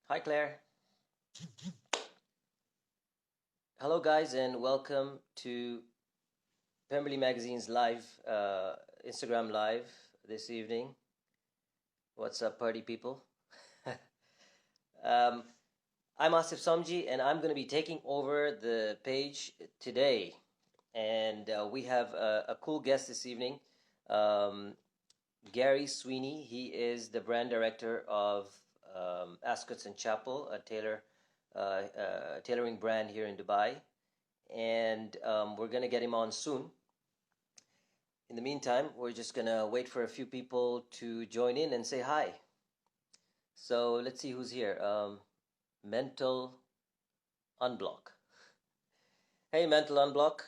Hi, Claire. Hello, guys, and welcome to Pemberley Magazine's live Instagram live this evening. What's up, party people? um, I'm Asif Samji, and I'm going to be taking over the page today. And we have a cool guest this evening, um, Gary Sweeney. He is the brand director of Ascots and Chapel, a tailoring brand here in Dubai. And we're going to get him on soon. In the meantime, we're just going to wait for a few people to join in and say hi. So let's see who's here. Mental Unblock. Hey, Mental Unblock.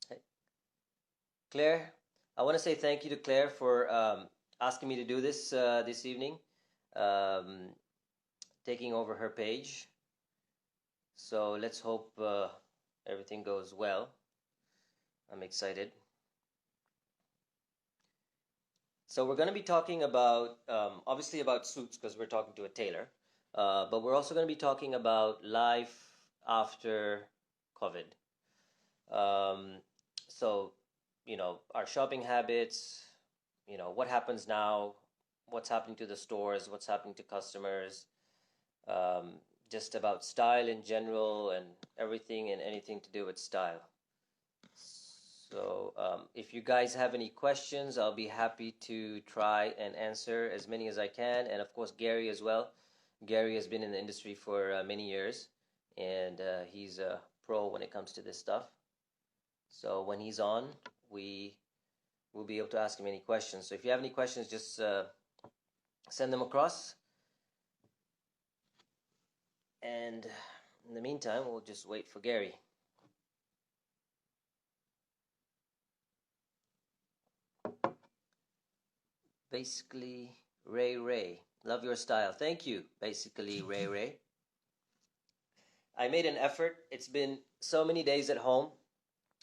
Hey. Claire, I want to say thank you to Claire for asking me to do this this evening, um, taking over her page. So let's hope everything goes well. I'm excited. So we're going to be talking about, obviously about suits because we're talking to a tailor, but we're also going to be talking about life after COVID. Um, so, our shopping habits, what happens now, what's happening to the stores, what's happening to customers, um, just about style in general and everything and anything to do with style. So if you guys have any questions, I'll be happy to try and answer as many as I can. And of course, Gary as well. Gary has been in the industry for many years, and he's a pro when it comes to this stuff. So when he's on, we will be able to ask him any questions. So if you have any questions, just send them across. And in the meantime, we'll just wait for Gary. Basically, Ray. Love your style. Thank you. Basically, Ray. I made an effort. It's been so many days at home.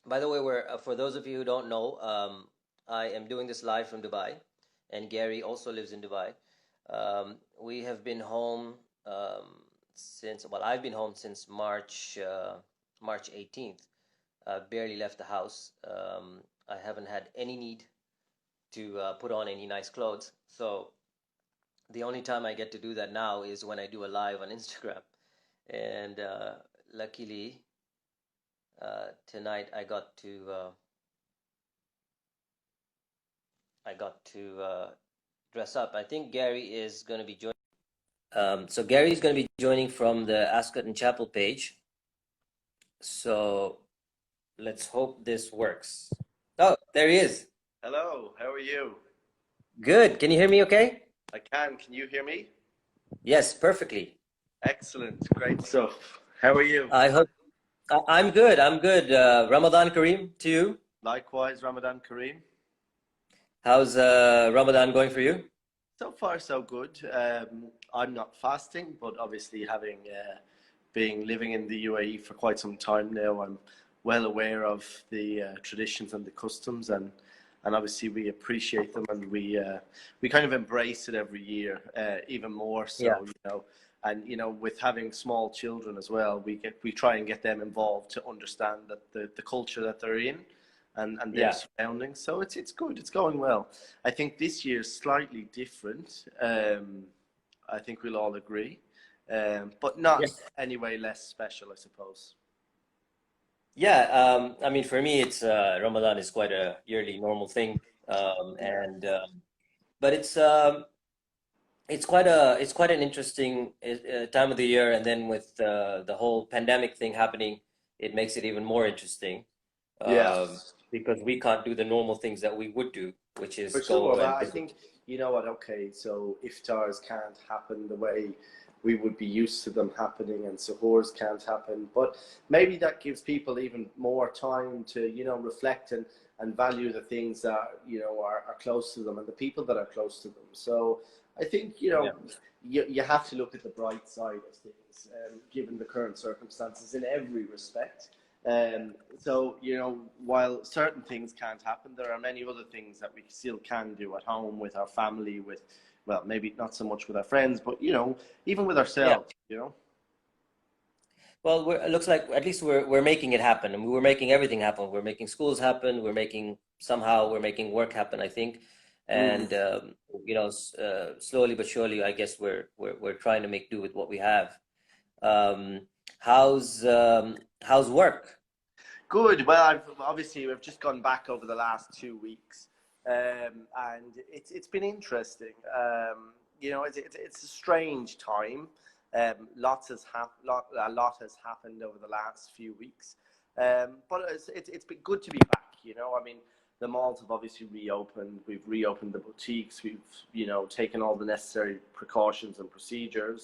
By the way, we're for those of you who don't know, I am doing this live from Dubai, and Gary also lives in Dubai. We have been home since I've been home since March 18th. Barely left the house. I haven't had any need to put on any nice clothes. So the only time I get to do that now is when I do a live on Instagram. And luckily, tonight I got to dress up. I think Gary is going to be joining. So Gary's going to be joining from the Ascot and Chapel page. So let's hope this works. Oh, there he is. Hello, how are you? Good. Can you hear me okay? I can. Can you hear me? Yes, perfectly. Excellent. Great stuff. How are you? I hope I'm good. I'm good. Ramadan Kareem to you. Likewise, Ramadan Kareem. How's Ramadan going for you? So far, so good. I'm not fasting, but obviously, having being living in the UAE for quite some time now, I'm well aware of the traditions and the customs, and obviously we appreciate them, and we kind of embrace it every year, even more Yeah. so, And with having small children as well, we try and get them involved to understand that the culture that they're in, and their Yeah. surroundings. So it's good. It's going well. I think this year is slightly different. I think we'll all agree, but not Yes. anyway less special, I suppose. Yeah. I mean, for me, it's Ramadan is quite a yearly normal thing, Yeah. and but it's quite an interesting time of the year, and then with the whole pandemic thing happening, it makes it even more interesting Yeah. because we can't do the normal things that we would do, which is For sure, go but and I visit. think you know what? Okay, so iftars can't happen the way we would be used to them happening, and suhoors can't happen. But maybe that gives people even more time to reflect and value the things that are close to them and the people that are close to them. So I think Yeah. you have to look at the bright side of things, given the current circumstances in every respect. So, while certain things can't happen, there are many other things that we still can do at home with our family, with well, maybe not so much with our friends, but even with Yeah. ourselves. Well, it looks like at least we're making it happen. I mean, we're making everything happen. We're making schools happen. We're making work happen, I think. Mm. And slowly but surely, I guess we're trying to make do with what we have. Um, how's work? Good. Well, we've just gone back over the last 2 weeks, and it's been interesting. It's a strange time. A lot has happened over the last few weeks, but it's been good to be back. I mean, the malls have obviously reopened. We've reopened the boutiques. We've taken all the necessary precautions and procedures.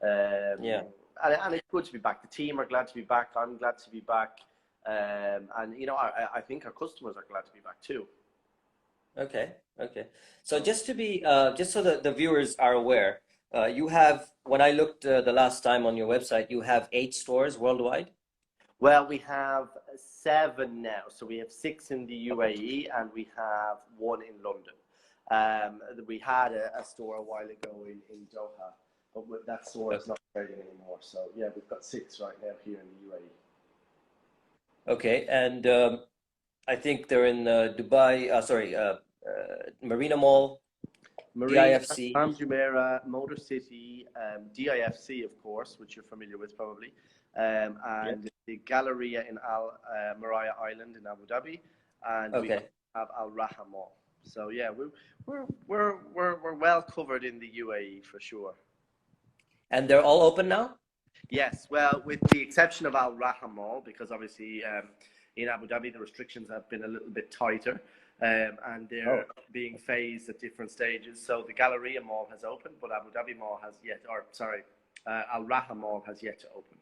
Um, Yeah. and it's good to be back. The team are glad to be back. I'm glad to be back. And I think our customers are glad to be back too. Okay. Okay. So So, just so that the viewers are aware, you have, when I looked the last time on your website, you have 8 stores worldwide. well, we have 7 now. So we have 6 in the Okay. UAE and we have 1 in London. We had a store a while ago in Doha, but that store is not trading anymore. So yeah, we've got 6 right now here in the UAE. Okay. And I think they're in Dubai, Marina Mall, Marina, DIFC. Palm Jumeirah, Motor City, DIFC, of course, which you're familiar with probably, Yeah. and the Galleria in Al Maraya Island in Abu Dhabi, and we Okay. have Al Raha Mall. So yeah, we're well covered in the UAE for sure. And they're all open now? Yes, well, with the exception of Al Raha Mall, because obviously in Abu Dhabi the restrictions have been a little bit tighter, and they're Oh, being phased at different stages. So the Galleria Mall has opened, but Abu Dhabi Mall has yet, or sorry, Al Raha Mall has yet to open.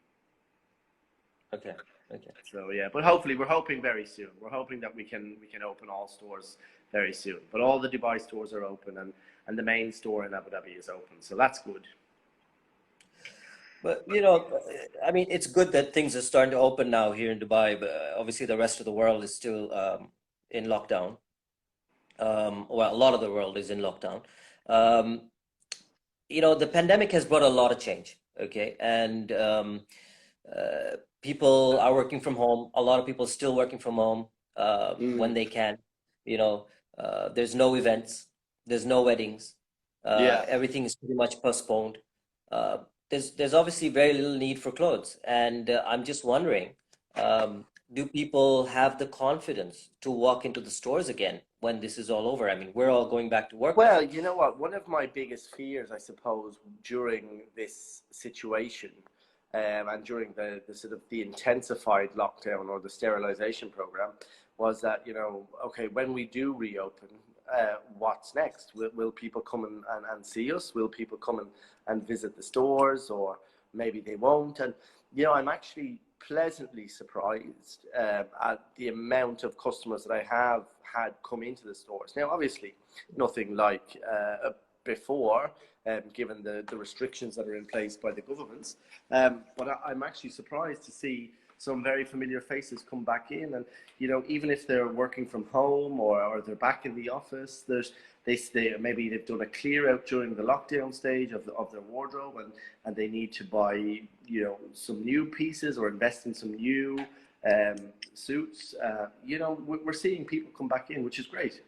okay. Okay. So yeah, but hopefully we're hoping very soon. We're hoping that we can open all stores very soon. But all the Dubai stores are open, and the main store in Abu Dhabi is open. So that's good. But I mean, it's good that things are starting to open now here in Dubai, but obviously the rest of the world is still in lockdown. Well, a lot of the world is in lockdown. Um, the pandemic has brought a lot of change, okay? And people are working from home. A lot of people still working from home when Mm. they can. There's no events, there's no weddings. Yeah. Everything is pretty much postponed. Uh, there's obviously very little need for clothes, and I'm just wondering, do people have the confidence to walk into the stores again when this is all over? I mean, we're all going back to work now. Well, you know what? One of my biggest fears, I suppose, during this situation, and during the sort of the intensified lockdown or the sterilization program, was that okay, when we do reopen, what's next? Will people come and see us? Will people come and visit the stores, or maybe they won't? And I'm actually pleasantly surprised at the amount of customers that I have had come into the stores. Now, obviously, nothing like before, given the restrictions that are in place by the governments. But I'm actually surprised to see some very familiar faces come back in, and even if they're working from home or they're back in the office, maybe they've done a clear out during the lockdown stage of their wardrobe, and they need to buy some new pieces or invest in some new um, suits. We're seeing people come back in, which is great.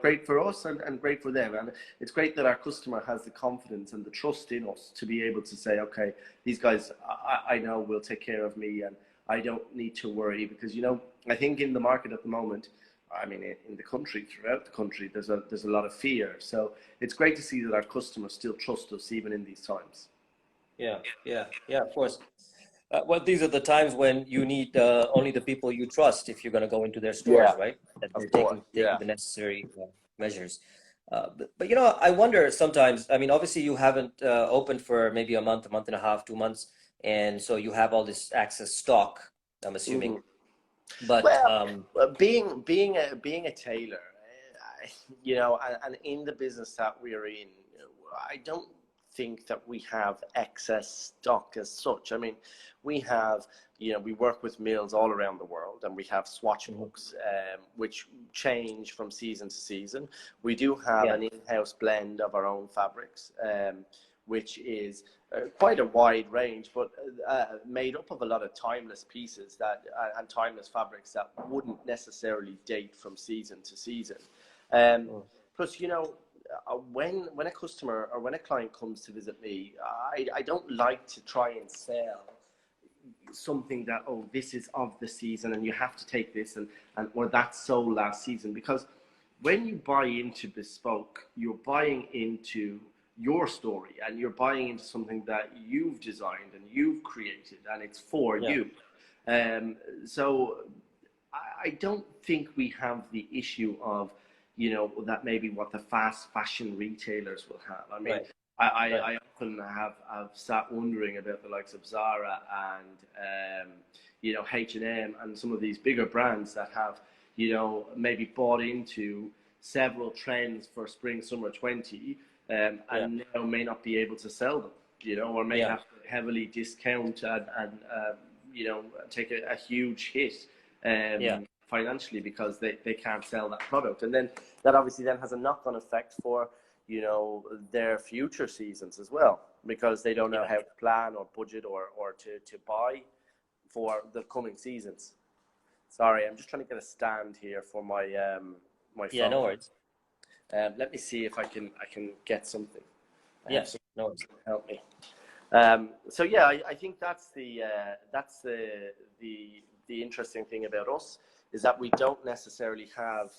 Great for us and great for them. And it's great that our customer has the confidence and the trust in us to be able to say, okay, these guys, I know will take care of me, and I don't need to worry, because I think in the market at the moment, I mean, in the country, throughout the country, there's a lot of fear. So it's great to see that our customers still trust us even in these times. Yeah, yeah, yeah, of course. Well, these are the times when you need only the people you trust if you're going to go into their stores, Yeah, right? That they're of course. taking Yeah. the necessary measures. But I wonder sometimes. I mean, obviously you haven't opened for maybe a month and a half, 2 months, and so you have all this excess stock, I'm assuming. Hmm. But Well, being a tailor, and in the business that we're in, I don't think that we have excess stock as such. I mean, we have, we work with mills all around the world, and we have swatch books, which change from season to season. We do have Yeah. an in-house blend of our own fabrics, which is quite a wide range, but made up of a lot of timeless pieces and timeless fabrics that wouldn't necessarily date from season to season. Plus, when a customer or when a client comes to visit me, I don't like to try and sell something that, oh, this is of the season and you have to take this, and or that sold last season. Because when you buy into bespoke, you're buying into your story, and you're buying into something that you've designed and you've created, and it's for you. So I don't think we have the issue of, that maybe what the fast fashion retailers will have. I mean, I often have sat wondering about the likes of Zara and H&M and some of these bigger brands that have maybe bought into several trends for spring summer 20, and now may not be able to sell them, or may have to heavily discount and take a huge hit financially because they can't sell that product. And then that obviously then has a knock-on effect for their future seasons as well, because they don't know how to plan or budget or to buy for the coming seasons. Sorry, I'm just trying to get a stand here for my my phone. Yeah, no worries. Let me see if I can get something. Yes, no worries. Help me. So yeah, I think that's the interesting thing about us, is that we don't necessarily have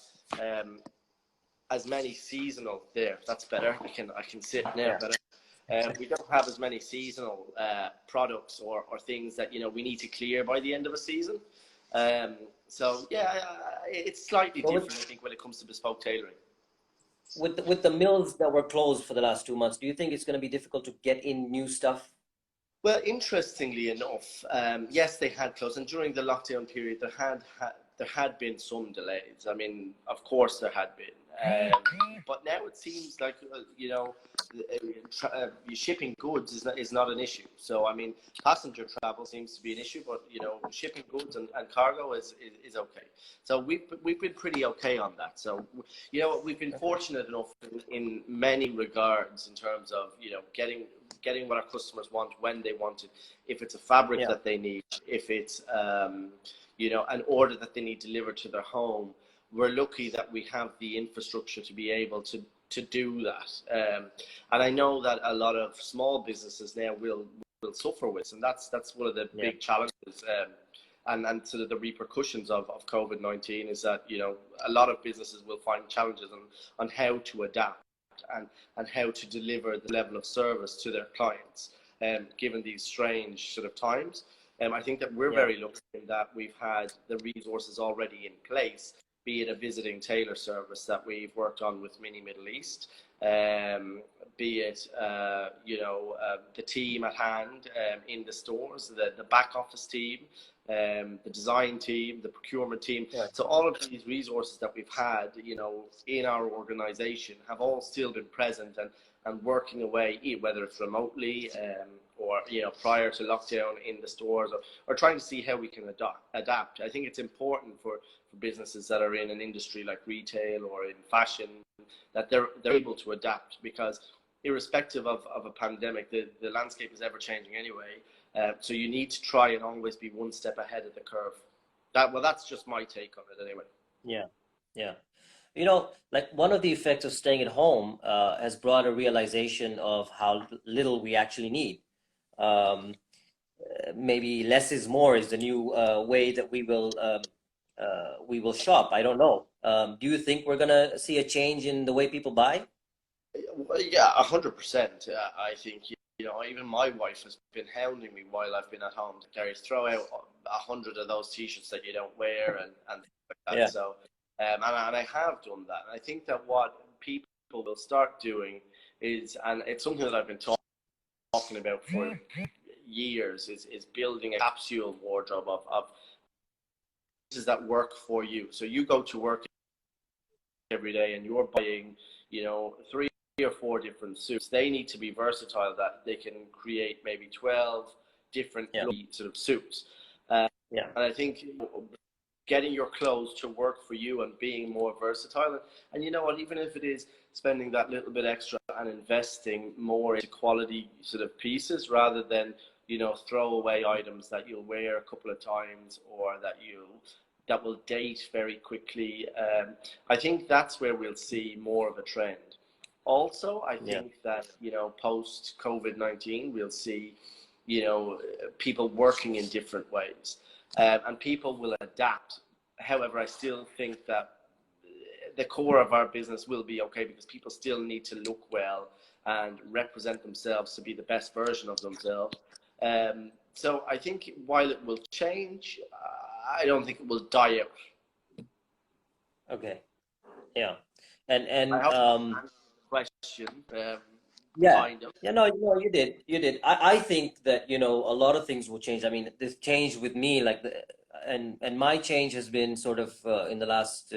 as many seasonal. There, that's better. I can sit now better. We don't have as many seasonal products or things that we need to clear by the end of a season. So yeah, it's slightly different, I think, when it comes to bespoke tailoring. With the mills that were closed for the last 2 months, do you think it's going to be difficult to get in new stuff? Well, interestingly enough, yes, they had closed, and during the lockdown period, there had been some delays. I mean, of course, there had been, but now it seems like shipping goods is not an issue. So I mean, passenger travel seems to be an issue, but shipping goods and cargo is okay. So we've been pretty okay on that. So we've been fortunate enough in many regards in terms of getting what our customers want when they want it. If it's a fabric that they need, if it's an order that they need delivered to their home, we're lucky that we have the infrastructure to be able to do that. And I know that a lot of small businesses now will suffer with, and that's one of the big challenges. And sort of the repercussions of COVID-19 is that a lot of businesses will find challenges on how to adapt and how to deliver the level of service to their clients, given these strange sort of times. I think that we're very lucky in that we've had the resources already in place, be it a visiting tailor service that we've worked on with Mini Middle East, be it the team at hand in the stores, the back office team, the design team, the procurement team. So all of these resources that we've had, in our organization have all still been present and working away, whether it's remotely or prior to lockdown in the stores, or trying to see how we can adapt. I think it's important for businesses that are in an industry like retail or in fashion that they're able to adapt, because irrespective of a pandemic, the landscape is ever changing anyway. So you need to try and always be one step ahead of the curve. That's just my take on it anyway. Yeah. Like one of the effects of staying at home has brought a realization of how little we actually need. Maybe less is more is the new way that we will shop. I don't know. Do you think we're gonna see a change in the way people buy? Well, yeah, 100%. I think even my wife has been hounding me while I've been at home. Gary, throw out 100 of those T-shirts that you don't wear and things like that. So, and I have done that. And I think that what people will start doing is, and it's something that I've been talking about for years, is building a capsule wardrobe of pieces that work for you. So you go to work every day and you're buying, 3 or four different suits. They need to be versatile, that they can create maybe 12 different sort of suits. Yeah. And I think getting your clothes to work for you and being more versatile. And you know what, even if it is spending that little bit extra and investing more into quality sort of pieces rather than, you know, throwaway items that you'll wear a couple of times or that will date very quickly. I think that's where we'll see more of a trend. Also, I think that, you know, post COVID-19, we'll see, you know, people working in different ways, and people will adapt. However, I still think that the core of our business will be okay because people still need to look well and represent themselves to be the best version of themselves. So I think while it will change, I don't think it will die out. Okay. Yeah. I And hope that answers the question. yeah. Kind of. Yeah, no, you did. You did. I think that, you know, a lot of things will change. I mean, this changed with me, like and my change has been sort of in the last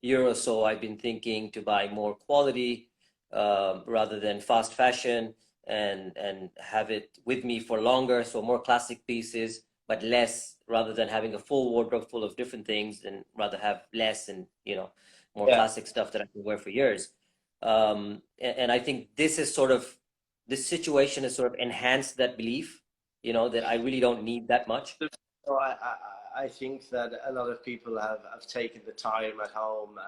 year or so. I've been thinking to buy more quality rather than fast fashion and have it with me for longer. So more classic pieces, but less rather than having a full wardrobe full of different things, and rather have less and, you know, more Yeah. classic stuff that I can wear for years. And I think this situation has sort of enhanced that belief, you know, that I really don't need that much. So I think that a lot of people have taken the time at home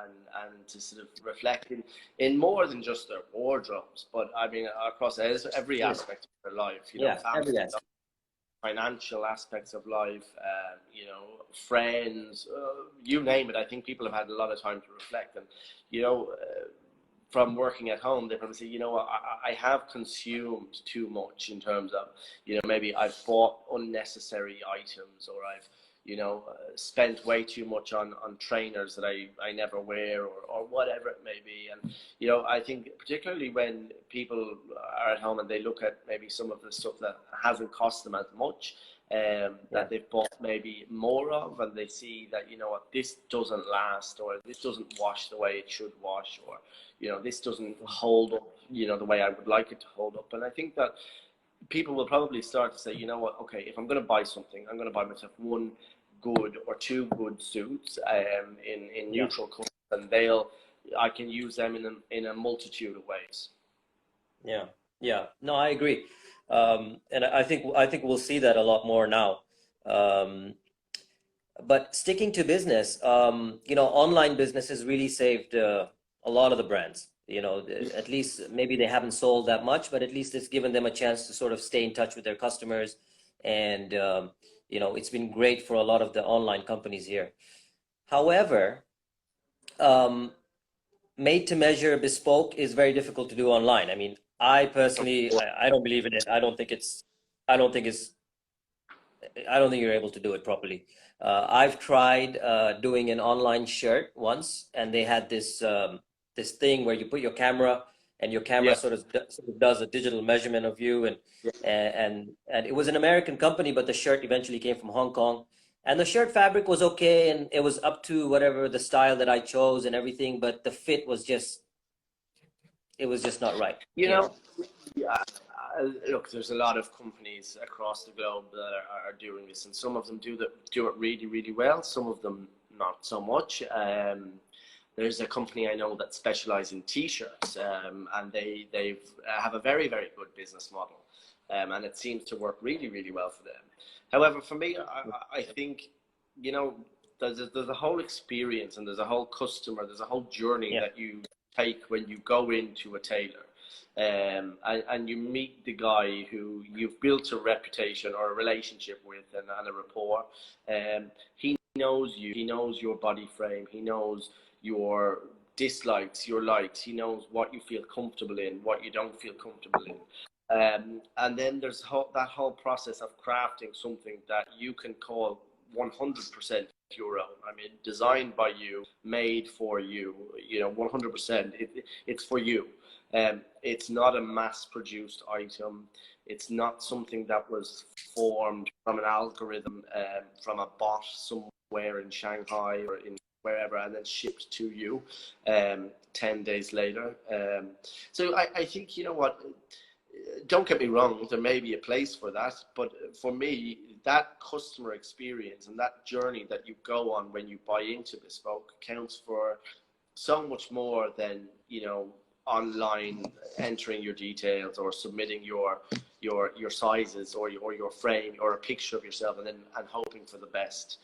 and to sort of reflect in more than just their wardrobes, but I mean across every Yeah, aspect of their life, you know, yeah, family, every aspect. financial aspects of life, you know, friends, you name it. I think people have had a lot of time to reflect, and you know, from working at home, they probably say, you know what, I have consumed too much in terms of, you know, maybe I've bought unnecessary items, or I've, you know, spent way too much on trainers that I never wear, or whatever it may be. And, you know, I think particularly when people are at home and they look at maybe some of the stuff that hasn't cost them as much, Yeah. that they've bought maybe more of, and they see that, you know what, this doesn't last, or this doesn't wash the way it should wash, or, you know, this doesn't hold up, you know, the way I would like it to hold up. And I think that people will probably start to say, you know what, okay, if I'm going to buy something, I'm going to buy myself one good or two good suits in Yeah. neutral colors, and I can use them in a multitude of ways. Yeah. Yeah. No, I agree. And I think we'll see that a lot more now. Um, but sticking to business, you know, online business has really saved a lot of the brands. You know, at least maybe they haven't sold that much, but at least it's given them a chance to sort of stay in touch with their customers. And, you know, it's been great for a lot of the online companies here. However, um, made to measure bespoke is very difficult to do online. I mean, I personally, I don't believe in it. I don't think it's I don't think you're able to do it properly. I've tried doing an online shirt once, and they had this thing where you put your camera, and your camera Yeah, sort of does a digital measurement of you, yeah. and it was an American company, but the shirt eventually came from Hong Kong, and the shirt fabric was okay, and it was up to whatever the style that I chose and everything, but the fit was just it was just not right, You you know, know. yeah, look, there's a lot of companies across the globe that are doing this, and some of them do it really, really well. Some of them not so much. There's a company I know that specialises in T-shirts, and they have a very, very good business model, and it seems to work really, really well for them. However, for me, I think, you know, there's a whole experience, and there's a whole customer, there's a whole journey Yeah. that you take when you go into a tailor, and you meet the guy who you've built a reputation or a relationship with, and a rapport. He knows you, he knows your body frame, he knows your dislikes, your likes, he knows what you feel comfortable in, what you don't feel comfortable in. And then there's that whole process of crafting something that you can call 100% your own. I mean, designed by you, made for you, 100%. It's for you. It's not a mass-produced item. It's not something that was formed from an algorithm, from a bot somewhere in Shanghai or in wherever, and then shipped to you 10 days later. So I think, you know what, don't get me wrong, there may be a place for that, but for me, that customer experience and that journey that you go on when you buy into Bespoke counts for so much more than, online entering your details or submitting your sizes or your frame or a picture of yourself and hoping for the best.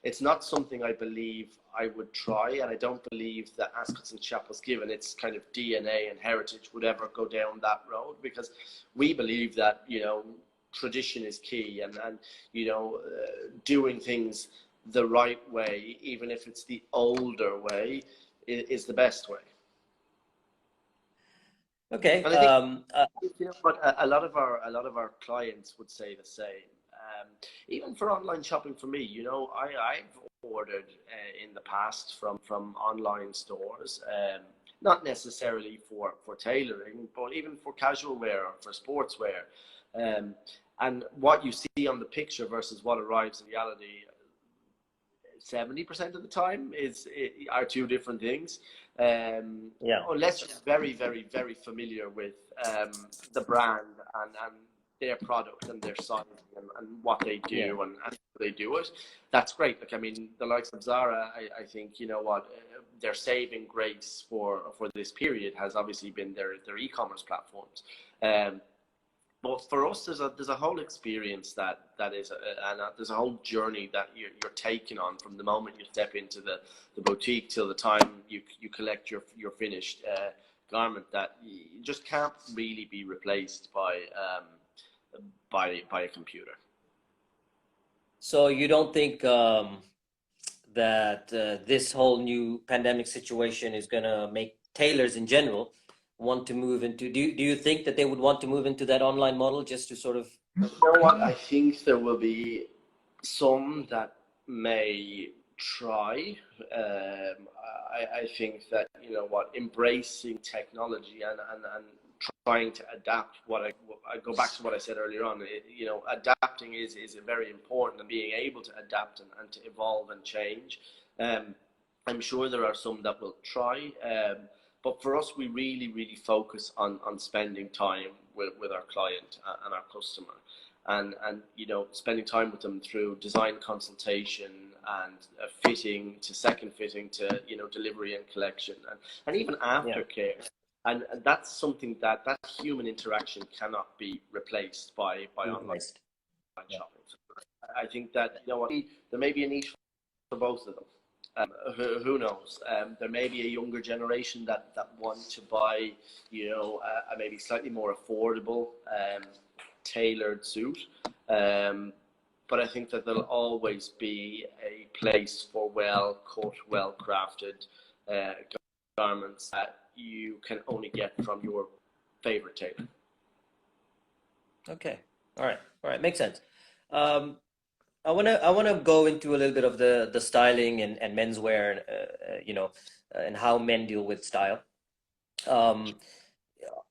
It's not something I believe I would try, and I don't believe that Ascots and Chapels, given its kind of DNA and heritage, would ever go down that road, because we believe that tradition is key, and doing things the right way, even if it's the older way, is the best way. Okay. And I think what a lot of our clients would say the same. Even for online shopping, for me, I've ordered in the past from online stores, not necessarily for tailoring, but even for casual wear or for sportswear. And what you see on the picture versus what arrives in reality, 70% of the time are two different things. Unless you're very, very, very familiar with the brand and their product and their sizing and what they do and how they do it, that's great. Like, I mean, the likes of Zara, I think, their saving grace for this period has obviously been their e-commerce platforms. But for us, there's a whole experience that is, and there's a whole journey that you're taking on from the moment you step into the boutique till the time you collect your finished garment, that you just can't really be replaced by a computer. So you don't think that this whole new pandemic situation is going to make tailors in general want to move into, do you think that they would want to move into that online model just to sort of... You know what? I think there will be some that may try. I think that, embracing technology and trying to adapt, I go back to what I said earlier on, adapting is very important, and being able to adapt and to evolve and change. I'm sure there are some that will try. But for us, we really, really focus on spending time with our client and our customer, and spending time with them through design consultation and fitting to second fitting to delivery and collection and even aftercare. And that's something that human interaction cannot be replaced by online shopping. So I think that there may be a niche for both of them. Who knows? There may be a younger generation that want to buy, a maybe slightly more affordable, tailored suit. But I think that there'll always be a place for well cut, well crafted garments that you can only get from your favorite tailor. Okay. All right. Makes sense. I wanna go into a little bit of the styling and menswear, and how men deal with style.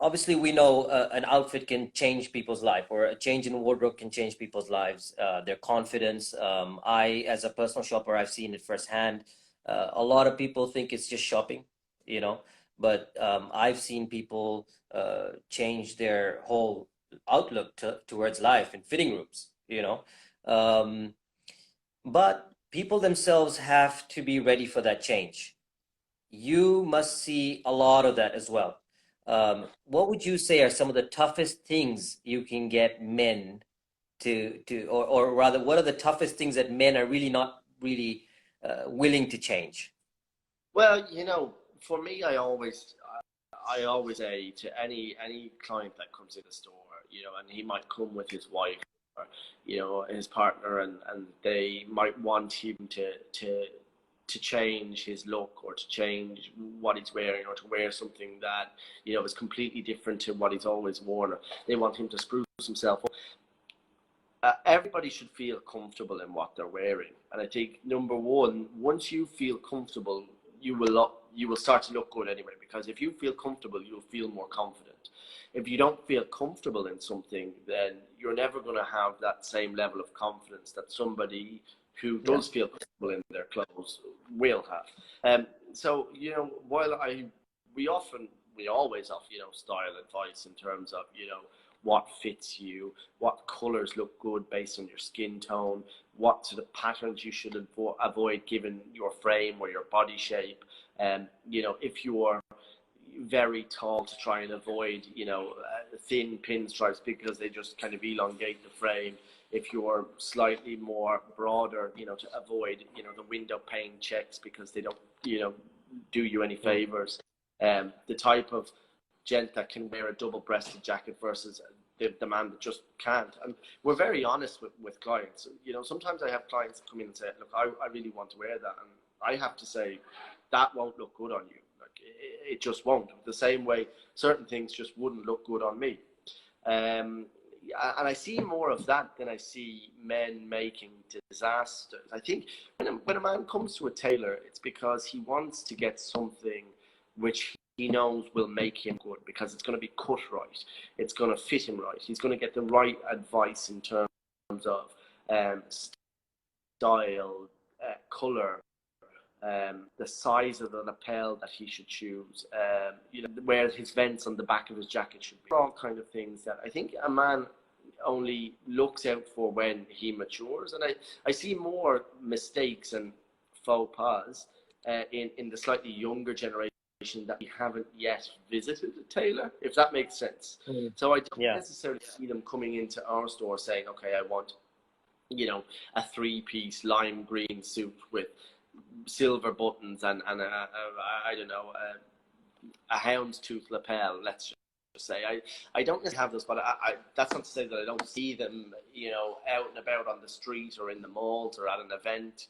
Obviously, we know an outfit can change people's life, or a change in wardrobe can change people's lives, their confidence. As a personal shopper, I've seen it firsthand. A lot of people think it's just shopping, but I've seen people change their whole outlook towards life in fitting rooms, but people themselves have to be ready for that change. You must see a lot of that as well. What would you say are some of the toughest things you can get men or rather, what are the toughest things that men are really not really willing to change? Well, for me, I always say to any client that comes in the store, and he might come with his wife or his partner, and they might want him to change his look, or to change what he's wearing, or to wear something that is completely different to what he's always worn. They want him to spruce himself up. everybody should feel comfortable in what they're wearing. And I think number one, once you feel comfortable, you will start to look good anyway. Because if you feel comfortable, you'll feel more confident. If you don't feel comfortable in something, then you're never going to have that same level of confidence that somebody who does feel comfortable in their clothes will have. So while we always offer style advice in terms of what fits you, what colors look good based on your skin tone, what sort of patterns you should avoid given your frame or your body shape. If you are very tall, to try and avoid thin pinstripes because they just kind of elongate the frame. If you're slightly more broader, to avoid the window pane checks because they don't do you any favors. The type of gent that can wear a double-breasted jacket versus the man that just can't. And we're very honest with clients. Sometimes I have clients that come in and say, look, I really want to wear that, and I have to say that won't look good on you. It just won't. The same way certain things just wouldn't look good on me. And I see more of that than I see men making disasters. I think when a man comes to a tailor, it's because he wants to get something which he knows will make him good, because it's going to be cut right. It's going to fit him right. He's going to get the right advice in terms of style, colour, the size of the lapel that he should choose, where his vents on the back of his jacket should be. All kind of things that I think a man only looks out for when he matures. And I see more mistakes and faux pas in the slightly younger generation that we haven't yet visited a tailor, if that makes sense. So I don't necessarily see them coming into our store saying, okay, I want a 3-piece lime green suit with silver buttons and I don't know, a houndstooth lapel, let's just say. I don't necessarily have this, but I that's not to say that I don't see them out and about on the street or in the malls or at an event.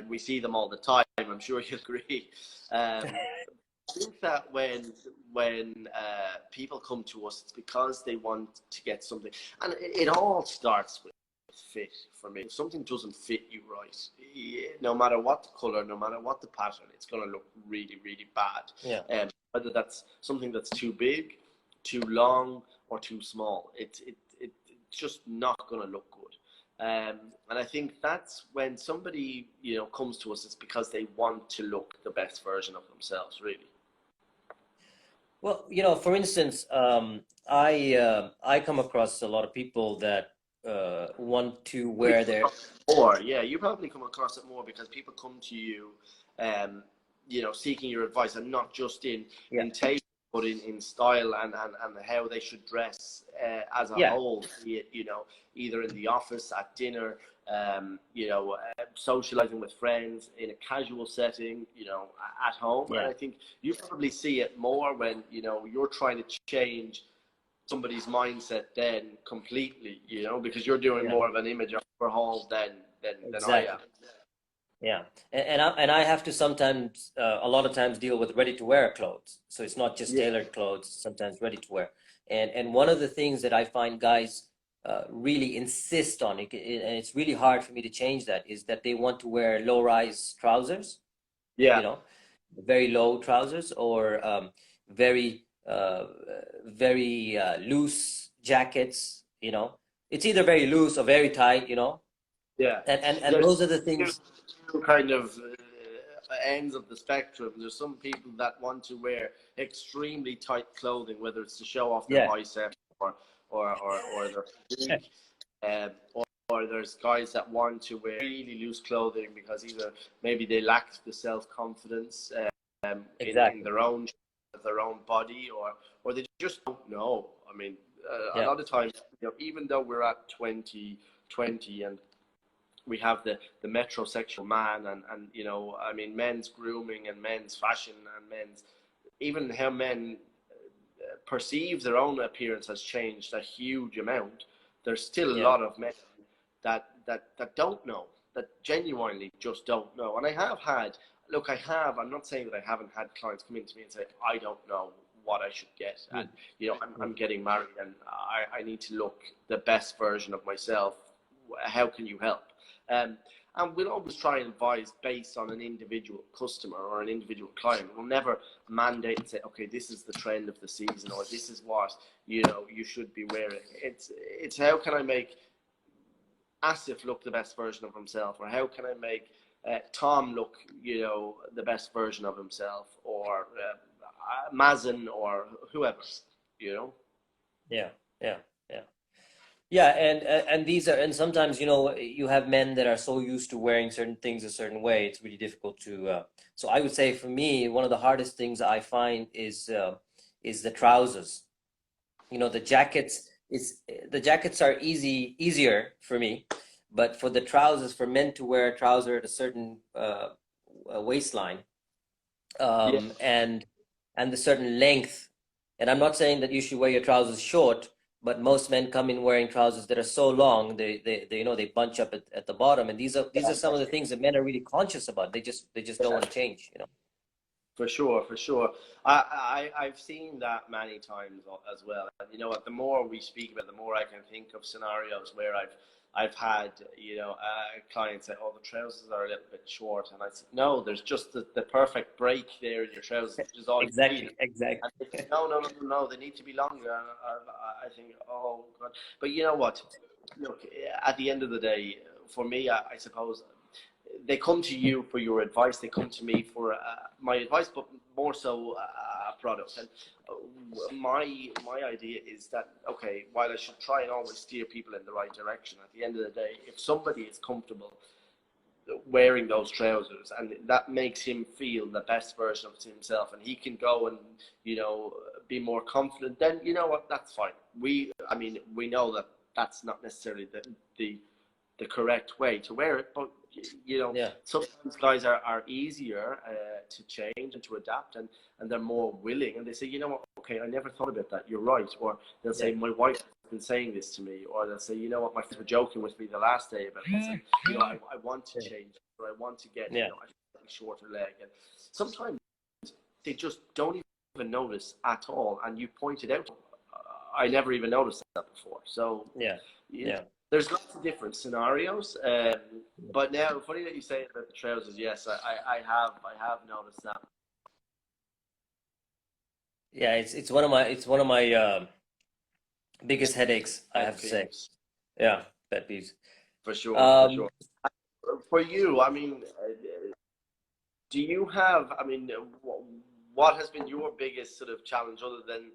We see them all the time, I'm sure you'll agree. I think that when people come to us, it's because they want to get something, and it all starts with fit. For me, if something doesn't fit you right, no matter what the color, no matter what the pattern, it's going to look really, really bad. Whether that's something that's too big, too long, or too small, it's just not going to look good. And I think that's when somebody comes to us, it's because they want to look the best version of themselves, really. Well, for instance, I come across a lot of people that want to wear their. Or you probably come across it more because people come to you, seeking your advice, and not just in taste, but in style and how they should dress as a whole. Be it, either in the office, at dinner, socializing with friends, in a casual setting, at home. And I think you probably see it more when you're trying to change somebody's mindset then completely, because you're doing more of an image overhaul than I am. Yeah, and I have to sometimes, a lot of times, deal with ready-to-wear clothes. So it's not just tailored clothes, sometimes ready-to-wear. And one of the things that I find guys really insist on, and it's really hard for me to change that, is that they want to wear low-rise trousers. Very low trousers, or very loose jackets. It's either very loose or very tight. And those are the things. Two kind of ends of the spectrum. There's some people that want to wear extremely tight clothing, whether it's to show off their bicep or their physique, or there's guys that want to wear really loose clothing because either maybe they lack the self-confidence in their own body, or they just don't know. I mean, a lot of times, even though we're at 2020 and we have the metrosexual man and men's grooming and men's fashion and even how men perceive their own appearance has changed a huge amount. There's still a lot of men that don't know, that genuinely just don't know. And I'm not saying that I haven't had clients come in to me and say, I don't know what I should get. And, I'm getting married and I need to look the best version of myself how can you help? And we'll always try and advise based on an individual customer or an individual client. We'll never mandate and say, okay, this is the trend of the season, or this is what you should be wearing. It's how can I make Asif look the best version of himself, or how can I make Tom look, the best version of himself, or Mazen, or whoever, you know. Yeah, yeah, yeah. Yeah, and these are, and sometimes you have men that are so used to wearing certain things a certain way, it's really difficult to. So I would say for me, one of the hardest things I find is the trousers. The jackets is the jackets are easier for me, but for the trousers, for men to wear a trouser at a certain waistline, Yeah, and the certain length. And I'm not saying that you should wear your trousers short, but most men come in wearing trousers that are so long they bunch up at the bottom. And these are some of the things that men are really conscious about. They just don't want to change. for sure, for sure. I've seen that many times as well. And you know what? The more we speak about it, the more I can think of scenarios where I've had clients say, "Oh, the trousers are a little bit short," and I said, "No, there's just the perfect break there in your trousers, which is all you need." Exactly, exactly. And they say, no, no, no, no, no, they need to be longer. And I think, oh God. But you know what? Look, at the end of the day, for me, I suppose they come to you for your advice. They come to me for my advice, but more so a product. And my idea is that, okay, while I should try and always steer people in the right direction, at the end of the day, if somebody is comfortable wearing those trousers and that makes him feel the best version of himself, and he can go and be more confident, then you know what, that's fine. We know that that's not necessarily the correct way to wear it, but Yeah, sometimes guys are easier to change and to adapt, and they're more willing, and they say, you know what, okay, I never thought about that, you're right. Or they'll yeah, say, my wife has been saying this to me, or they'll say, you know what, my friends were joking with me the last day about this, and I want to yeah, change, or I want to get yeah, a slightly shorter leg. And sometimes they just don't even notice at all, and you pointed out, I never even noticed that before. So yeah, you know, yeah. there's lots of different scenarios. But now, funny that you say about the trousers. Yes, I have noticed that. Yeah, it's one of my biggest headaches, I have Pet to say. peeves, Yeah, pet peeves. for sure, for Um, sure. For you, I mean, do you have? I mean, what has been your biggest sort of challenge other than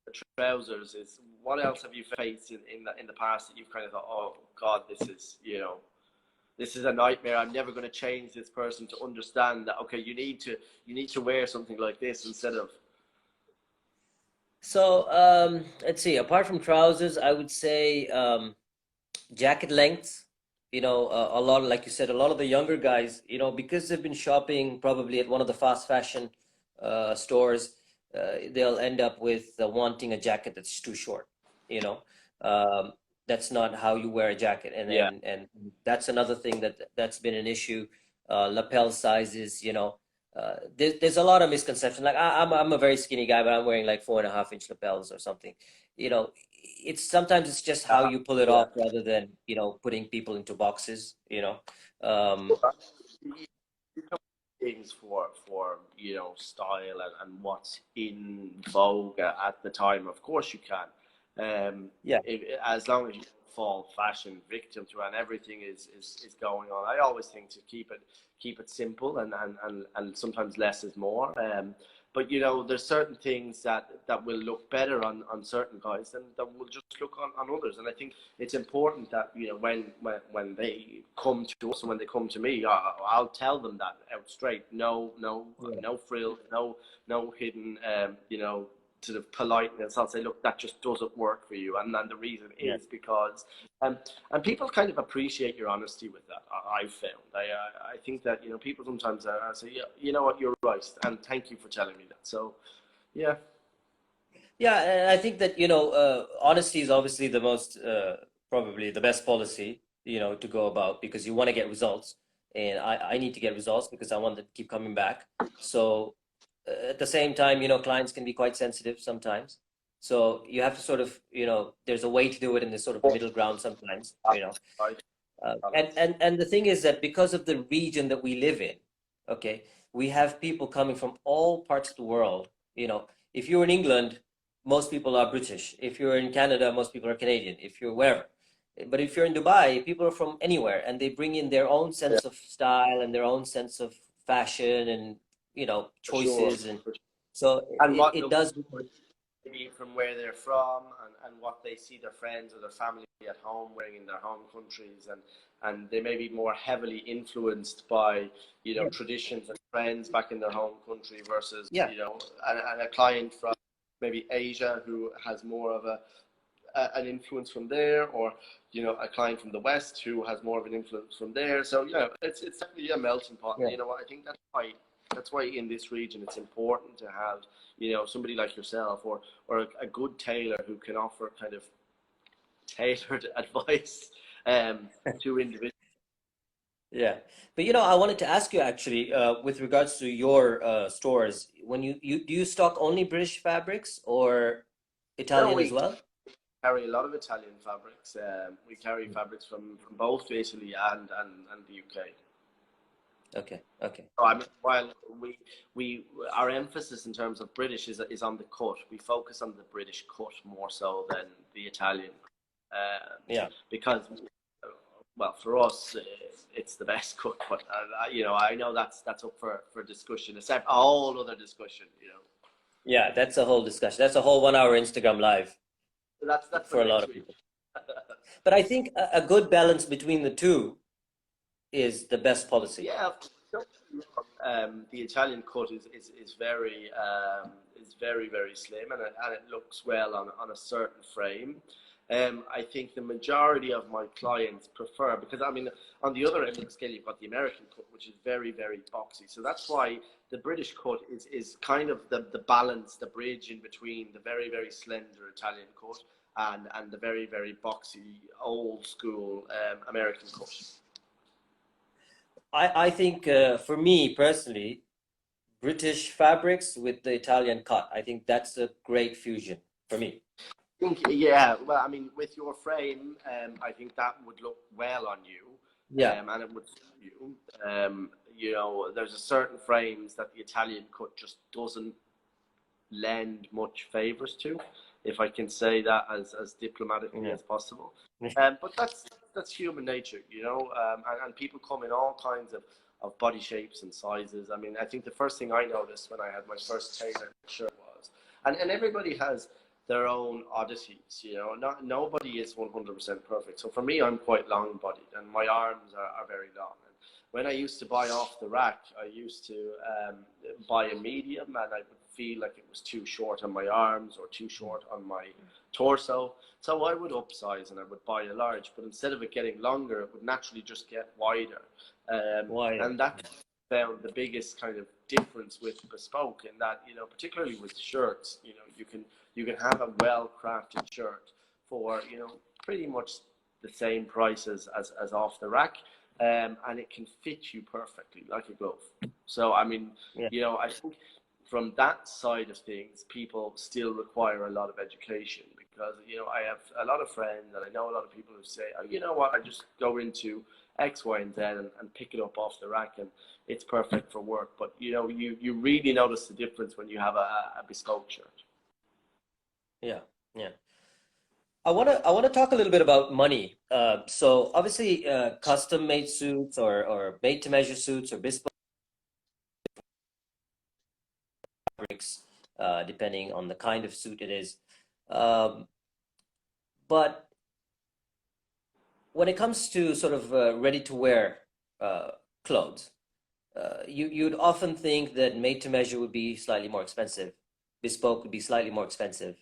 the trousers? Is what else have you faced in the past that you've kind of thought, oh God, this is a nightmare. I'm never going to change this person to understand that. Okay, you need to wear something like this instead of. so let's see. Apart from trousers, I would say jacket lengths. A lot, like you said, a lot of the younger guys, because they've been shopping probably at one of the fast fashion stores, they'll end up with wanting a jacket that's too short. You know, um, that's not how you wear a jacket, and Yeah, that's another thing that's been an issue. Lapel sizes, there's a lot of misconception. Like I'm a very skinny guy, but I'm wearing like 4.5 inch lapels or something. You know, it's sometimes it's just how you pull it yeah. off rather than putting people into boxes. Um, Things for style and what's in vogue at the time. Of course you can, yeah, as long as you don't fall fashion victim to it and everything is going on. I always think to keep it simple, and sometimes less is more. But there's certain things that will look better on certain guys and that will just look on others. And I think it's important that when they come to us and when they come to me, I'll tell them that out straight. No, no, yeah, no frills, no hidden, sort of politeness. I'll say, look, that just doesn't work for you, and the reason yeah. is because, and people kind of appreciate your honesty with that. I've found. I think that people sometimes say, yeah, you know what, you're right, and thank you for telling me that. So, yeah, Yeah, and I think that honesty is obviously the most probably the best policy to go about, because you want to get results, and I need to get results because I want to keep coming back. So at the same time, clients can be quite sensitive sometimes. So you have to sort of there's a way to do it in this sort of middle ground sometimes. right. And the thing is that because of the region that we live in, okay, we have people coming from all parts of the world. You know, if you're in England, most people are British. If you're in Canada, most people are Canadian. If you're wherever. But if you're in Dubai, people are from anywhere and they bring in their own Yeah, sense of style and their own sense of fashion and, for sure. choices. And so And what it looks does. maybe from where they're from, and what they see their friends or their family at home wearing in their home countries, and they may be more heavily influenced by Yeah, traditions and trends back in their home country versus yeah, and a client from maybe Asia who has more of an influence from there, or a client from the West who has more of an influence from there. So it's definitely a melting pot. And yeah. you know what? I think that's why in this region it's important to have somebody like yourself, or a good tailor who can offer kind of tailored advice to individuals. Yeah. But I wanted to ask you actually, with regards to your stores, when you do you stock only British fabrics or No, Italian as we well? carry a lot of Italian fabrics. We carry fabrics from both Italy and the UK. Okay, okay. So I mean, while we our emphasis in terms of British is on the cut. We focus on the British cut more so than the Italian, Yeah. because well, for us it's the best cut. But I know that's up for discussion. Except a whole other discussion. Yeah, that's a whole discussion. That's a whole 1 hour Instagram live So that's for for a lot next of week. people. But I think a good balance between the two is the best policy. Yeah, the Italian cut is very very slim, and it looks well on a certain frame. I think the majority of my clients prefer, because I mean, on the other end of the scale you've got the American cut, which is very very boxy. So that's why the British cut is kind of the balance, the bridge in between the very very slender Italian cut and the very very boxy old school American cut. I think for me personally, British fabrics with the Italian cut, I think that's a great fusion for me. Think, yeah, well, I mean, with your frame, I think that would look well on you, Yeah, and it would suit you. There's a certain frames that the Italian cut just doesn't lend much favors to, if I can say that as diplomatically yeah. as possible. But that's human nature, and people come in all kinds of body shapes and sizes. I mean, I think the first thing I noticed when I had my first tailored shirt was, and everybody has their own oddities, Not nobody is 100% perfect. So for me, I'm quite long-bodied, and my arms are very long. And when I used to buy off the rack, I used to buy a medium, and I would feel like it was too short on my arms or too short on my torso. So I would upsize and I would buy a large, but instead of it getting longer, it would naturally just get wider. Why? And that found the biggest kind of difference with bespoke, in that, particularly with shirts, you can have a well crafted shirt for, pretty much the same price as off the rack. And it can fit you perfectly like a glove. So I mean, Yeah, I think from that side of things, people still require a lot of education, because I have a lot of friends and I know a lot of people who say, oh, you know what, I just go into X, Y, and Z and pick it up off the rack, and it's perfect for work. But you really notice the difference when you have a bespoke shirt. yeah, yeah. I wanna talk a little bit about money. So obviously, custom made suits or made to measure suits or bespoke fabrics, depending on the kind of suit it is. Um, but when it comes to sort of ready to wear uh, clothes, you'd often think that made to measure would be slightly more expensive, bespoke would be slightly more expensive.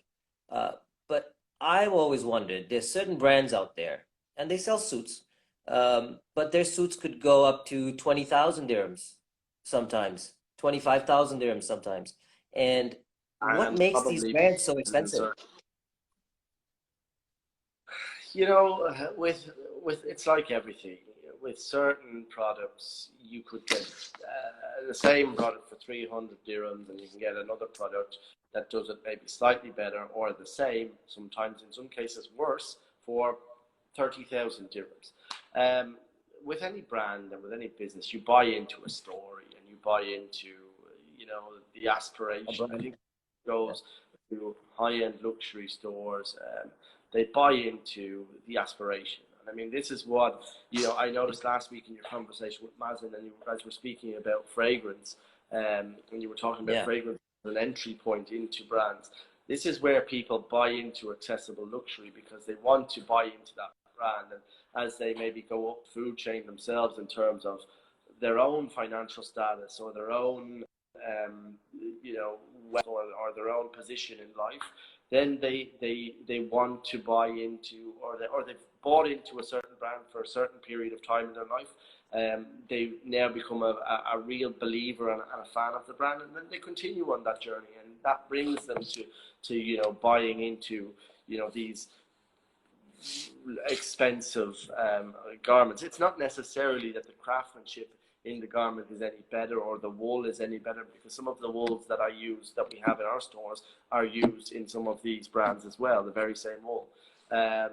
Uh, but I've always wondered, there's certain brands out there, and they sell suits, but their suits could go up to 20,000 dirhams sometimes, 25,000 dirhams sometimes. And what And makes these probably brands so in expensive? certain, you know, with it's like everything. With certain products, you could get the same product for 300 dirhams, and you can get another product that does it maybe slightly better or the same. Sometimes, in some cases, worse for 30,000 dirhams. Um, with any brand and with any business, you buy into a story and you buy into, the A aspiration. I brand. think it Yeah. goes to high-end luxury stores. They buy into the aspiration. And I mean, this is what, I noticed last week in your conversation with Mazen, and you guys were speaking about fragrance, and you were talking about Yeah. fragrance as an entry point into brands. This is where people buy into accessible luxury because they want to buy into that brand. And as they maybe go up food chain themselves in terms of their own financial status or their own, um, wealth, or their own position in life, then they want to buy into, or they've bought into a certain brand for a certain period of time in their life. They now become a real believer and a fan of the brand, and then they continue on that journey, and that brings them to buying into these expensive garments. It's not necessarily that the craftsmanship in the garment is any better or the wool is any better, because some of the wools that we have in our stores are used in some of these brands as well, the very same wool. Um,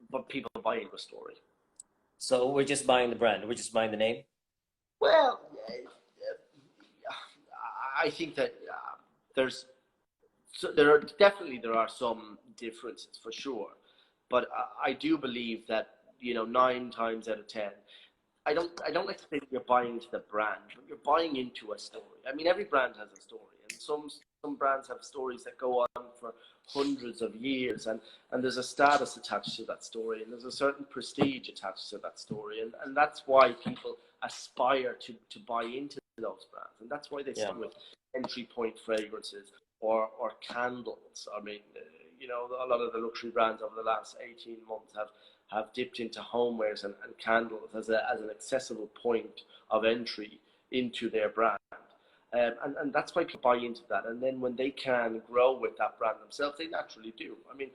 but people buy into a story. So we're just buying the brand. We're just buying the name. Well, I think that there's so there are some differences for sure, but I do believe that 9 times out of 10, I don't like to think you're buying into the brand, but you're buying into a story. I mean, every brand has a story, and some brands have stories that go on for hundreds of years, and there's a status attached to that story, and there's a certain prestige attached to that story, and that's why people aspire to buy into those brands, and that's why they Yeah. start with entry point fragrances or candles. I mean, a lot of the luxury brands over the last 18 months have dipped into homewares and candles as an accessible point of entry into their brand. And that's why people buy into that. And then when they can grow with that brand themselves, they naturally do. I mean,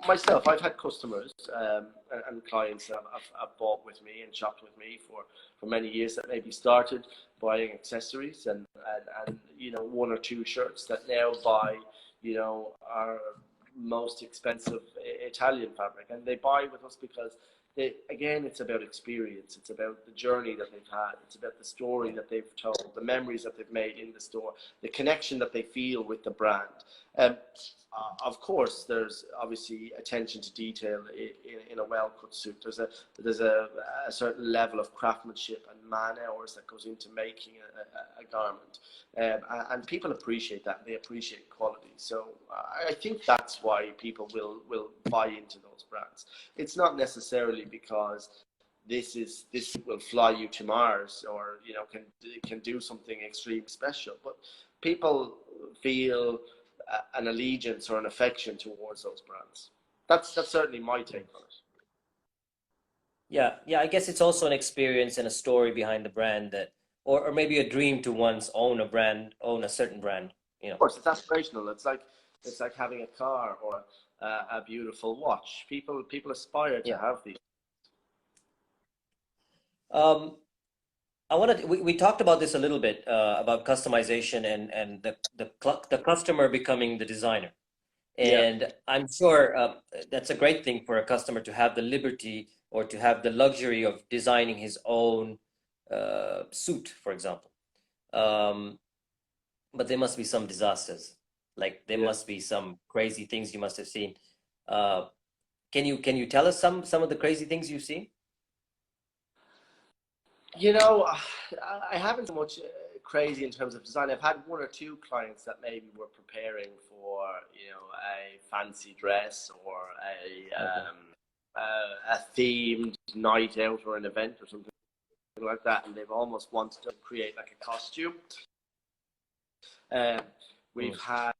myself, I've had customers and clients that have bought with me and shopped with me for many years that maybe started buying accessories and one or two shirts that now buy our most expensive Italian fabric, and they buy with us because again, it's about experience. It's about the journey that they've had. It's about the story that they've told, the memories that they've made in the store, the connection that they feel with the brand. Um, of course, there's obviously attention to detail in a well-cut suit. There's a certain level of craftsmanship and man hours that goes into making a garment, and people appreciate that. They appreciate quality. So I think that's why people will buy into those brands. It's not necessarily because this will fly you to Mars, or can do something extreme special, but people feel an allegiance or an affection towards those brands. That's certainly my take on it. Yeah, yeah. I guess it's also an experience and a story behind the brand that, or maybe a dream to once own a brand, own a certain brand. You Of course, it's aspirational. It's like having a car or a beautiful watch. People aspire to Yeah. have these. Um, I wanted we talked about this a little bit about customization and the customer becoming the designer. Yeah. And I'm sure that's a great thing for a customer to have the liberty or to have the luxury of designing his own suit, for example. Um, but there must be some disasters. Like there Yeah. must be some crazy things you must have seen. Uh, can you tell us some of the crazy things you've seen? You know, I haven't so much crazy in terms of design. I've had one or two clients that maybe were preparing for, a fancy dress or Okay. a themed night out or an event or something like that, and they've almost wanted to create like a costume. Um, Hmm. we've had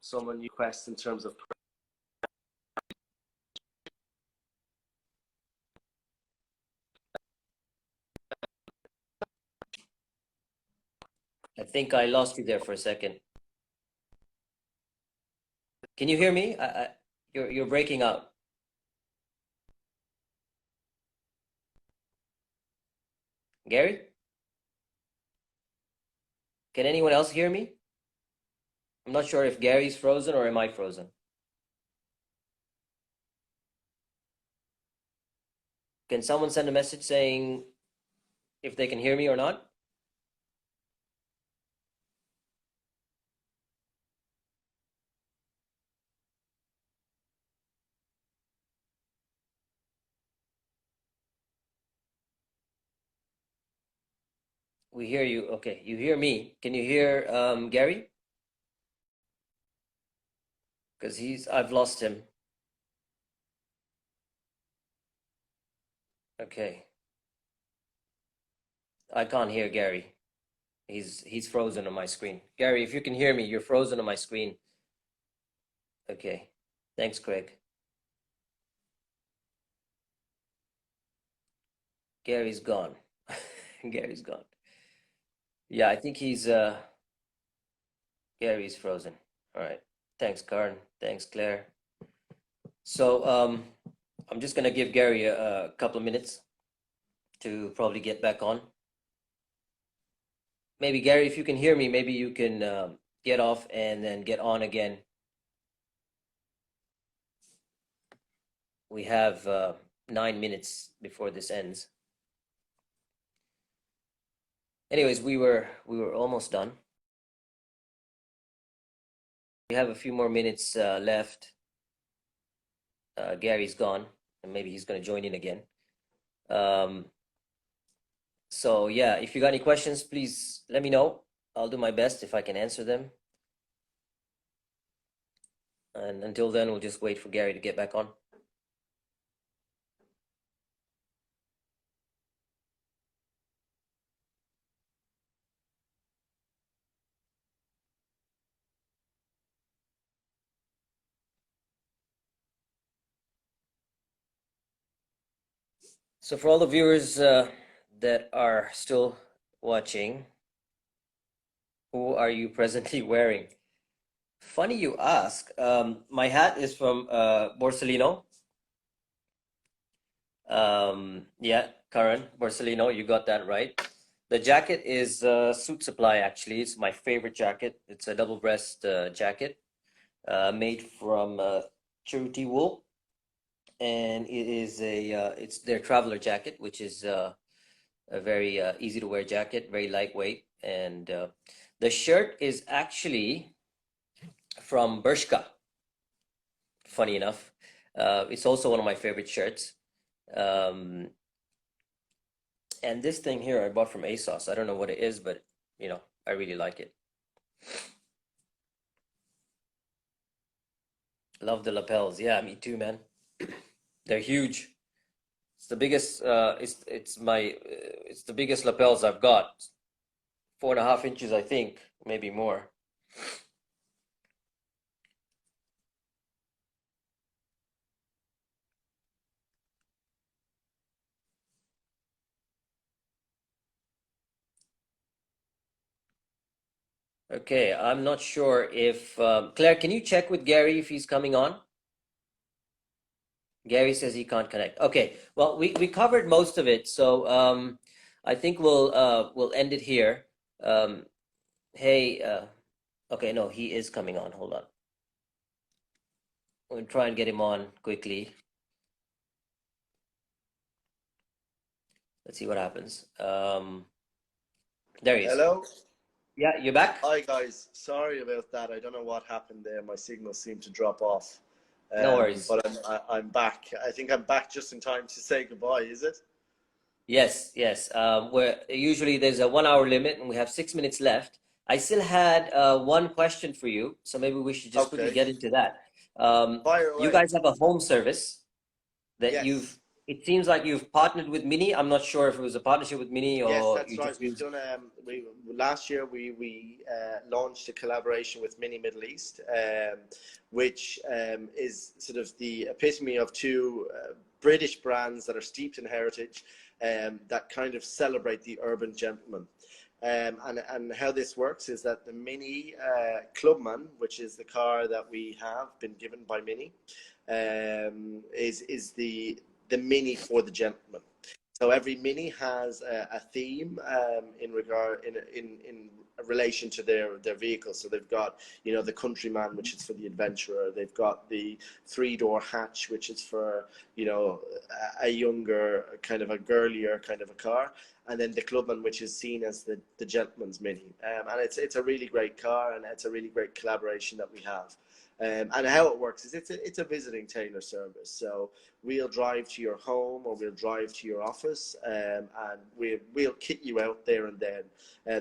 someone request in terms of I think I lost you there for a second. Can you hear me? You're breaking out. Gary? Can anyone else hear me? I'm not sure if Gary's frozen or am I frozen. Can someone send a message saying if they can hear me or not? We hear you. Okay, you hear me. Can you hear Gary? Because I've lost him. Okay. I can't hear Gary. He's frozen on my screen. Gary, if you can hear me, you're frozen on my screen. Okay. Thanks, Craig. Gary's gone. Gary's gone. Yeah, I think Gary's frozen. All right. Thanks, Karen. Thanks, Claire. So I'm just gonna give Gary a couple of minutes to probably get back on. Maybe Gary, if you can hear me, maybe you can get off and then get on again. We have 9 minutes before this ends. Anyways, we were almost done. We have a few more minutes left. Gary's gone, and maybe he's going to join in again. So yeah, if you got any questions, please let me know. I'll do my best if I can answer them. And until then, we'll just wait for Gary to get back on. So for all the viewers that are still watching, who are you presently wearing? Funny you ask. My hat is from Borsellino. Yeah, Karan, Borsellino, you got that right. The jacket is Suit Supply, actually. It's my favorite jacket. It's a double breast jacket made from Cheruti wool. And it is it's their traveler jacket, which is a very easy to wear jacket, very lightweight. And the shirt is actually from Bershka, funny enough. It's also one of my favorite shirts. And this thing here I bought from ASOS. I don't know what it is, but you know, I really like it. Love the lapels. Yeah, me too, man. They're huge. It's the biggest. It's the biggest lapels I've got. 4.5 inches, I think, maybe more. Okay, I'm not sure if Claire, can you check with Gary if he's coming on? Gary says he can't connect. Okay, well, we covered most of it, so I think we'll end it here. Hey, okay, no, he is coming on. Hold on. We'll try and get him on quickly. Let's see what happens. There he is. Hello. Yeah, you're back? Hi guys. Sorry about that. I don't know what happened there. My signal seemed to drop off. No worries. But I'm back. I think I'm back just in time to say goodbye. Is it? Yes, yes. Where usually there's a 1 hour limit, and we have 6 minutes left. I still had one question for you, so maybe we should just quickly Okay. get into that. Fire away. You guys have a home service that Yes. it seems like you've partnered with Mini. I'm not sure if it was a partnership with Mini Yes, or that's you right. just We've used. done last year we launched a collaboration with Mini Middle East, which is sort of the epitome of two British brands that are steeped in heritage, that kind of celebrate the urban gentleman. And how this works is that the Mini Clubman, which is the car that we have been given by Mini, is the Mini for the gentleman. So every mini has a theme in regard in relation to their vehicle. So they've got, you know, the Countryman, which is for the adventurer. They've got the three-door hatch, which is for, you know, a younger, kind of a girlier kind of a car. And then the Clubman, which is seen as the gentleman's mini. And it's a really great car, and it's a really great collaboration that we have. And how it works is it's a visiting tailor service. So we'll drive to your home or we'll drive to your office, and we'll kit you out there and then.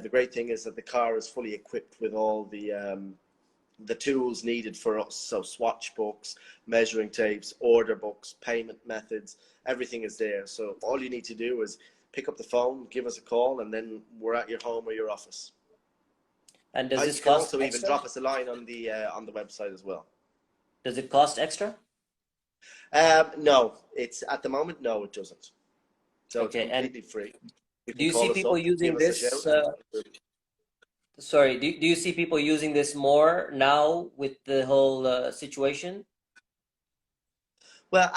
The great thing is that the car is fully equipped with all the tools needed for us. So swatch books, measuring tapes, order books, payment methods, everything is there. So all you need to do is pick up the phone, give us a call, and then we're at your home or your office. And does this You can cost also even extra? drop us a line on the website as well. Does it cost extra? No, it's at the moment, no, it doesn't. So it's Okay, and completely free. You do can you see call us people up, using give us a shout. this? Sorry, do you see people using this more now with the whole situation? Well,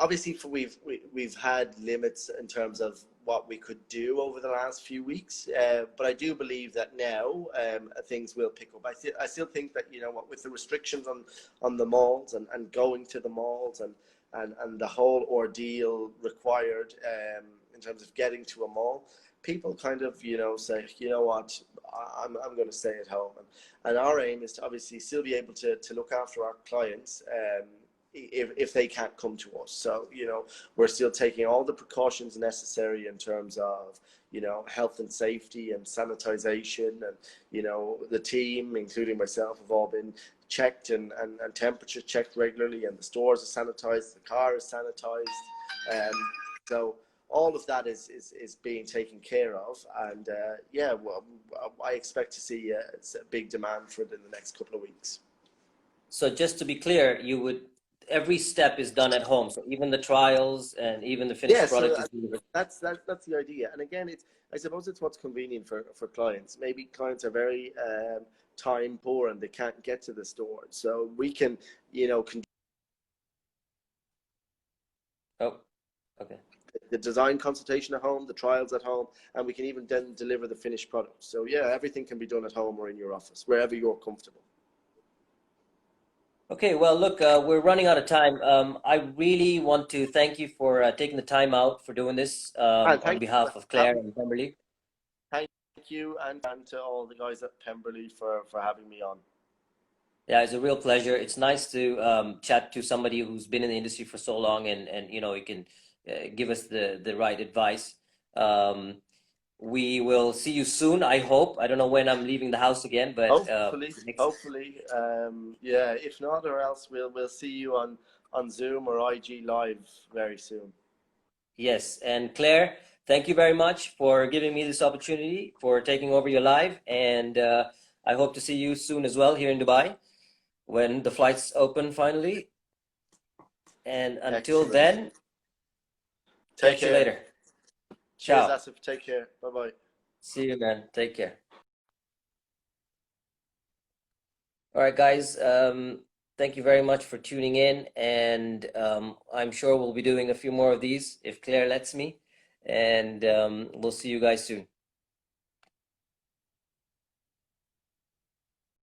obviously, we've had limits in terms of what we could do over the last few weeks, but I do believe that now things will pick up. I still think that, you know what, with the restrictions on the malls and going to the malls and the whole ordeal required in terms of getting to a mall, people kind of, you know, say, you know what, I'm going to stay at home, and our aim is to obviously still be able to look after our clients. If they can't come to us. So, you know, we're still taking all the precautions necessary in terms of, you know, health and safety and sanitization, and, you know, the team, including myself, have all been checked and temperature checked regularly, and the stores are sanitized, the car is sanitized. So all of that is being taken care of, and yeah, well, I expect to see a big demand for it in the next couple of weeks. So just to be clear, every step is done at home. So even the trials and even the Yeah, finished so product is delivered. that's the idea. And again, I suppose it's what's convenient for clients. Maybe clients are very time poor and they can't get to the store, so we can, you know, Oh, okay. the design consultation at home, the trials at home, and we can even then deliver the finished product. So yeah, everything can be done at home or in your office, wherever you're comfortable. Okay, well, look, we're running out of time. I really want to thank you for taking the time out for doing this And on thank you behalf for of Claire having me. and Pemberley. Thank you, and to all the guys at Pemberley for having me on. Yeah, it's a real pleasure. It's nice to chat to somebody who's been in the industry for so long, and you know, you can give us the right advice. Um, we will see you soon, I hope. I don't know when I'm leaving the house again, but Hopefully, yeah. If not, or else we'll see you on Zoom or IG Live very soon. yes. And Claire, thank you very much for giving me this opportunity, for taking over your live, and I hope to see you soon as well here in Dubai when the flights open finally. And until Excellent. then, Take catch you care. later. Cheers, Ciao. Asif. Take care. Bye bye. See you, man. Take care. All right, guys. Thank you very much for tuning in, and I'm sure we'll be doing a few more of these if Claire lets me. And we'll see you guys soon.